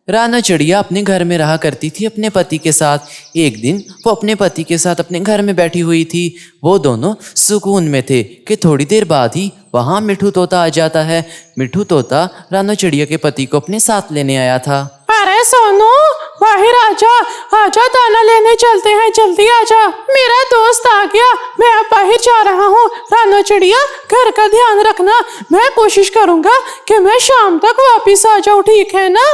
राना चिड़िया अपने घर में रहा करती थी अपने पति के साथ। एक दिन वो अपने पति के साथ अपने घर में बैठी हुई थी। वो दोनों सुकून में थे कि थोड़ी देर बाद ही वहाँ मिठू तोता आ जाता है। मिठू तोता राना चिड़िया के पति को अपने साथ लेने आया था। अरे सोनू, बाहर आजा, आजा, दाना लेने चलते हैं, जल्दी आजा। मेरा दोस्त आ गया, मैं अब बाहर जा रहा हूँ। राना चिड़िया, घर का ध्यान रखना। मैं कोशिश करूँगा कि मैं शाम तक वापिस आ जाऊँ, ठीक है ना?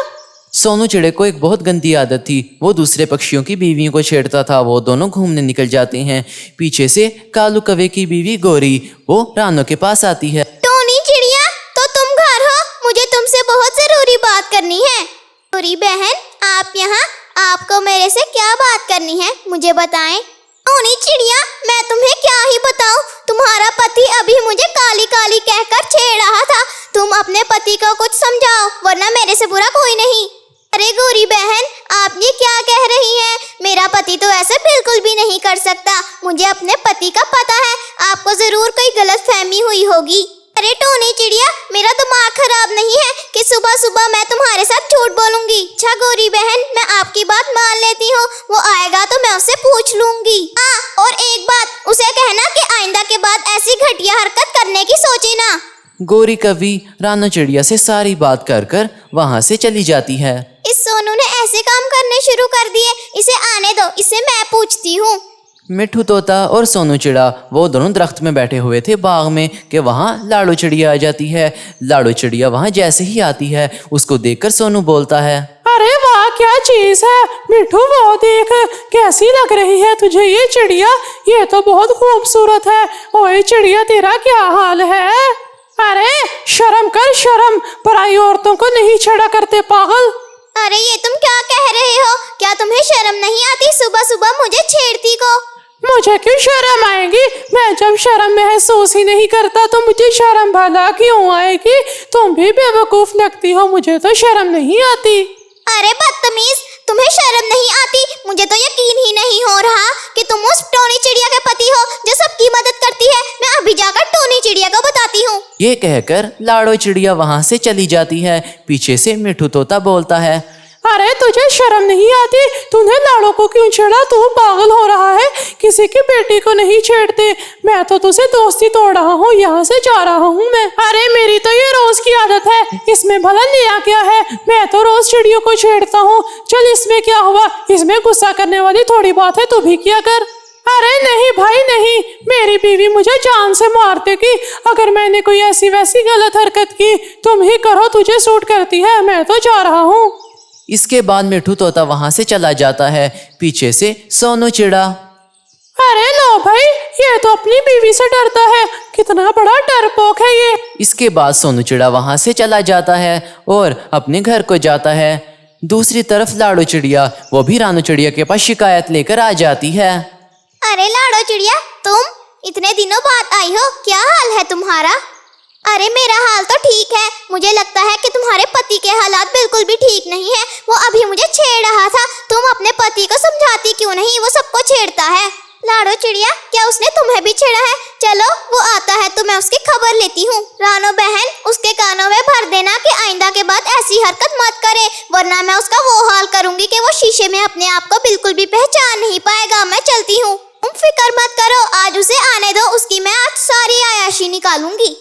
सोनू चिड़े को एक बहुत गंदी आदत थी। वो दूसरे पक्षियों की बीवियों को छेड़ता था। वो दोनों घूमने निकल जाते हैं। पीछे से कालू कौवे की बीवी गोरी वो रानो के पास आती है। टोनी चिड़िया, तो तुम घर हो? मुझे तुमसे बहुत जरूरी बात करनी है। गोरी बहन, आप यहाँ? आपको मेरे से क्या बात करनी है, मुझे बताएं। टोनी चिड़िया, मैं तुम्हें क्या ही बताऊं। तुम्हारा पति अभी मुझे काली काली कहकर छेड़ रहा था। तुम अपने पति को कुछ समझाओ, वरना मेरे से बुरा कोई नहीं। अरे गोरी बहन, आप ये क्या कह रही हैं? मेरा पति तो ऐसे बिल्कुल भी नहीं कर सकता। मुझे अपने पति का पता है। आपको जरूर कोई गलतफहमी हुई होगी। अरे टोनी चिड़िया, मेरा दिमाग खराब नहीं है कि सुबह सुबह मैं तुम्हारे साथ झूठ बोलूंगी। अच्छा गोरी बहन, मैं आपकी बात मान लेती हूँ। वो आएगा तो मैं उससे पूछ लूंगी। हाँ, और एक बात, उसे कहना कि आइंदा के बाद ऐसी घटिया हरकत करने की सोचे ना। गोरी कवि राना चिड़िया से सारी बात कर कर वहाँ से चली जाती है। इस सोनू ने ऐसे काम करने शुरू कर दिए। इसे आने दो, इसे मैं पूछती हूँ। मिठू तोता और सोनू चिड़ा वो दोनों दरख्त में बैठे हुए थे बाग में कि वहाँ लाड़ो चिड़िया आ जाती है। लाड़ो चिड़िया वहाँ जैसे ही आती है उसको देखकर सोनू बोलता है, अरे वाह, क्या चीज है मिठू, वो देख, कैसी लग रही है तुझे ये चिड़िया? ये तो बहुत खूबसूरत है। ओए चिड़िया, तेरा क्या हाल है? अरे शर्म कर, शर्म, पराई औरतों को नहीं छेड़ा करते, पागल। अरे ये तुम क्या कह रहे हो? क्या तुम्हें शर्म नहीं आती सुबह सुबह मुझे छेड़ती को? मुझे क्यों शर्म आएगी? मैं जब शर्म महसूस ही नहीं करता तो मुझे शर्म भला क्यों आएगी? तुम भी बेवकूफ लगती हो, मुझे तो शर्म नहीं आती। अरे बदतमीज, तुम्हें शर्म नहीं आती? मुझे तो यकीन ही नहीं हो रहा कि तुम उस टोनी चिड़िया के पति हो जो सबकी मदद करती है। मैं अभी जाकर टोनी चिड़िया को बताती हूँ। ये कहकर लाड़ो चिड़िया वहाँ से चली जाती है। पीछे से मिठू तोता बोलता है, अरे तुझे शर्म नहीं आती? तूने लाड़ो को क्यों छेड़ा? तू पागल हो रहा है? किसी की बेटी को नहीं छेड़ते। मैं तो तुझसे दोस्ती तोड़ रहा हूँ, यहाँ से जा रहा हूँ मैं। अरे मेरी तो ये रोज की आदत है, इसमें भला नया क्या है? मैं तो रोज चिड़ियों को छेड़ता हूँ। चल, इसमें क्या हुआ? इसमें गुस्सा करने वाली थोड़ी बात है, तू भी क्या कर। अरे नहीं भाई नहीं, मेरी बीवी मुझे जान से मार देगी अगर मैंने कोई ऐसी वैसी गलत हरकत की। तुम ही करो, तुझे सूट करती है। मैं तो जा रहा हूँ। इसके बाद मिठू तोता वहाँ से चला जाता है। पीछे से सोनू चिड़ा, अरे लो भाई, ये तो अपनी बीवी से डरता है। कितना बड़ा डरपोक है ये। इसके बाद सोनू चिड़ा वहाँ से चला जाता है और अपने घर को जाता है। दूसरी तरफ लाड़ो चिड़िया वो भी रानो चिड़िया के पास शिकायत लेकर आ जाती है। अरे लाड़ो चिड़िया, तुम इतने दिनों बाद आई हो, क्या हाल है तुम्हारा? अरे मेरा हाल तो ठीक है। मुझे लगता है कि तुम्हारे पति के हालात बिल्कुल भी ठीक नहीं है। वो अभी मुझे छेड़ रहा था। तुम अपने पति को समझाती क्यों नहीं? वो सबको छेड़ता है। लाड़ो चिड़िया, क्या उसने तुम्हें भी छेड़ा है? चलो, वो आता है तो मैं उसकी खबर लेती हूँ। रानो बहन, उसके कानों में भर देना कि आइंदा के बाद ऐसी हरकत मत करे, वरना मैं उसका वो हाल करूंगी कि वो शीशे में अपने आप को बिल्कुल भी पहचान नहीं पाएगा। मैं चलती हूँ, तुम फिक्र मत करो। आज उसे आने दो, उसकी मैं आज सारी आयाशी निकालूंगी।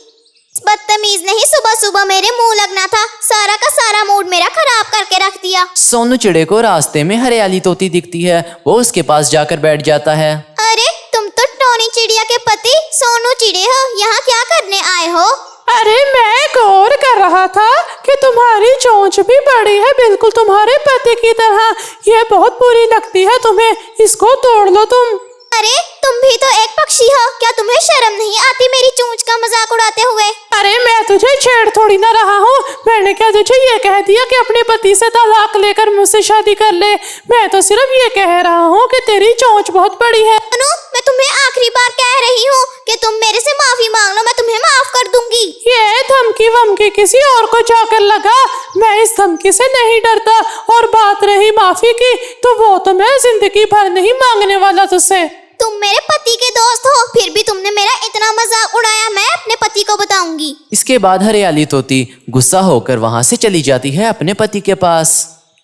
बदतमीज नहीं सुबह सुबह मेरे मुंह लगना था। सारा का सारा मूड मेरा खराब करके रख दिया। सोनू चिड़े को रास्ते में हरियाली तोती दिखती है। वो उसके पास जाकर बैठ जाता है। अरे तुम तो टोनी चिड़िया के पति सोनू चिड़े हो, यहाँ क्या करने आए हो? अरे मैं गौर कर रहा था कि तुम्हारी चोंच भी बड़ी है, बिल्कुल तुम्हारे पति की तरह। ये बहुत बुरी लगती है तुम्हें, इसको तोड़ लो तुम। अरे तुम भी तो एक पक्षी हो, क्या तुम्हें शर्म नहीं आती मेरी चोंच का मजाक उड़ाते हुए? अरे मैं तुझे छेड़ थोड़ी ना रहा हूँ। मैंने क्या तुझे ये कह दिया कि अपने पति से तलाक लेकर मुझसे शादी कर ले? मैं तो सिर्फ ये कह रहा हूँ कि तेरी चोंच बहुत बड़ी है। अनु, मैं तुम्हें आखिरी बार कह रही हूँ कि तुम मेरे से माफी मांग लो, मैं तुम्हें माफ कर दूंगी। ये धमकी वमकी किसी और को जाकर लगा। मैं इस धमकी से नहीं डरता। और बात रही माफी की, तो वो तो मैं जिंदगी भर नहीं मांगने वाला तुझसे। तुम मेरे पति के दोस्त हो, फिर भी तुमने मेरा इतना मजाक उड़ाया। मैं अपने पति को बताऊंगी। इसके बाद हरियाली तोती गुस्सा होकर वहाँ से चली जाती है अपने पति के पास।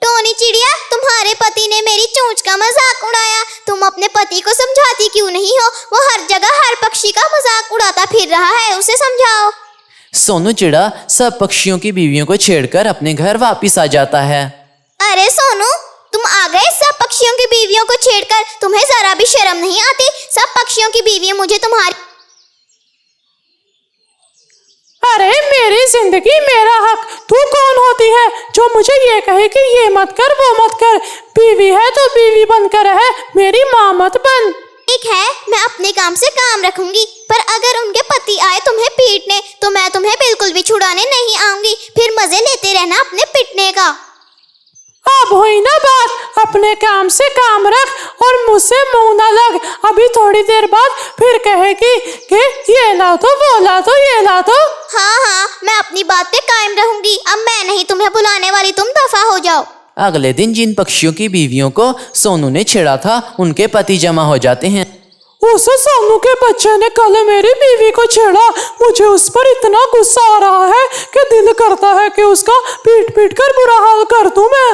टोनी चिड़िया, तुम्हारे पति ने मेरी चोंच का मजाक उड़ाया। तुम अपने पति को समझाती क्यों नहीं हो? वो हर जगह हर पक्षी का मजाक उड़ाता फिर रहा है, उसे समझाओ। सोनू चिड़ा सब पक्षियों की बीवियों को छेड़कर अपने घर वापिस आ जाता है। अरे सोनू, तुम आ गए सब पक्षियों की बीवियों को छेड़कर। तुम्हें जरा भी शर्म नहीं आती? सब पक्षियों की बीवियां मुझे तुम्हारी। अरे मेरी जिंदगी मेरा हक, तू कौन होती है जो मुझे ये कहे कि ये मत कर वो मत कर? बीवी है तो बीवी बनकर रहे, मेरी माँ मत बन। ठीक है, मैं अपने काम से काम रखूंगी, पर अगर उनके पति आए तुम्हें पीटने तो मैं तुम्हें बिल्कुल भी छुड़ाने नहीं आऊंगी। फिर मजे लेते रहना अपने पिटने का। अब हुई ना बात, अपने काम से काम रख और मुझसे मुंह ना लग। अभी थोड़ी देर बाद फिर कहेगी कि ये ला दो वो ला दो ये ला दो। हाँ हाँ, मैं अपनी बात पे कायम रहूंगी। अब मैं नहीं तुम्हें बुलाने वाली, तुम दफा हो जाओ। अगले दिन जिन पक्षियों की बीवियों को सोनू ने छेड़ा था उनके पति जमा हो जाते हैं। उस सोनू के बच्चे ने कल मेरी बीवी को छेड़ा। मुझे उस पर इतना गुस्सा आ रहा है कि दिल करता है कि उसका पीट पीट कर बुरा हाल कर दूं मैं।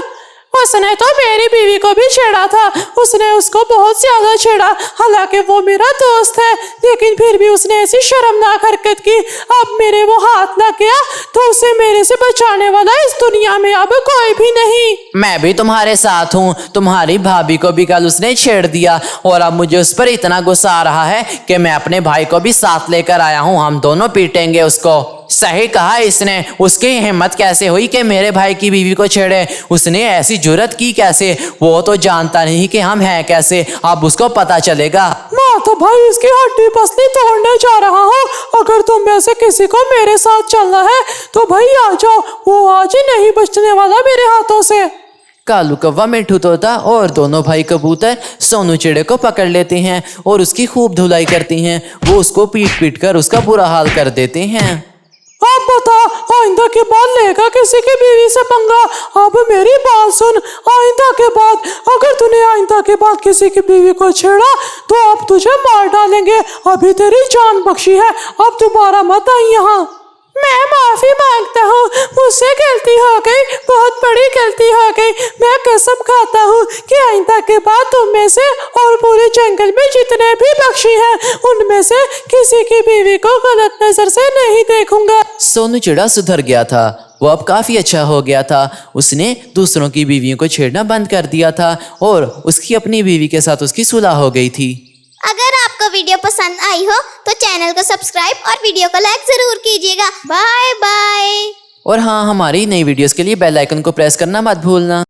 उसने तो मेरी बीवी को भी छेड़ा था, उसने उसको बहुत ज्यादा छेड़ा। हालांकि वो मेरा दोस्त है, लेकिन फिर भी उसने ऐसी शर्मनाक हरकत की। अब मेरे वो हाथ लग गया तो उसे मेरे से बचाने वाला इस दुनिया में अब कोई भी नहीं। मैं भी तुम्हारे साथ हूँ। तुम्हारी भाभी को भी कल उसने छेड़ दिया और अब मुझे उस पर इतना गुस्सा आ रहा है कि मैं अपने भाई को भी साथ लेकर आया हूँ। हम दोनों पीटेंगे उसको। सही कहा इसने। उसकी हिम्मत कैसे हुई कि मेरे भाई की बीवी को छेड़े? उसने ऐसी जुर्रत की कैसे? वो तो जानता नहीं कि हम हैं कैसे। अब उसको पता चलेगा। मैं तो भाई उसकी हड्डी पसली तोड़ने जा रहा हूँ। अगर तुम में से किसी को मेरे साथ चलना है तो भाई आ जाओ, वो आज ही नहीं बचने वाला मेरे हाथों से। कालू कौवा, मिठू तोता और दोनों भाई कबूतर सोनू चिड़े को पकड़ लेते हैं और उसकी खूब धुलाई करती हैं। वो उसको पीट पीट कर उसका बुरा हाल कर देते हैं। अब बता, आइंदा के बाद लेगा किसी की बीवी से पंगा? अब मेरी बात सुन, आइंदा के बाद अगर तूने आइंदा के बाद किसी की बीवी को छेड़ा तो अब तुझे मार डालेंगे। अभी तेरी जान बख्शी है, अब दोबारा मत आई यहाँ। मैं माफी मांगता हूँ, मुझसे गलती हो गई, बहुत बड़ी गलती हो गई। मैं कसम खाता हूँ कि आइंदा के बाद तुम में से और पूरे जंगल में जितने भी पक्षी हैं उनमें से किसी की बीवी को गलत नजर से नहीं देखूंगा। सोनू चिड़ा सुधर गया था। वो अब काफी अच्छा हो गया था। उसने दूसरों की बीवियों को छेड़ना बंद कर दिया था और उसकी अपनी बीवी के साथ उसकी सुलह हो गई थी। अगर आपको वीडियो पसंद आई हो तो चैनल को सब्सक्राइब और वीडियो को लाइक जरूर कीजिएगा। Bye bye. और हाँ, हमारी नई वीडियोस के लिए बेल आइकन को प्रेस करना मत भूलना।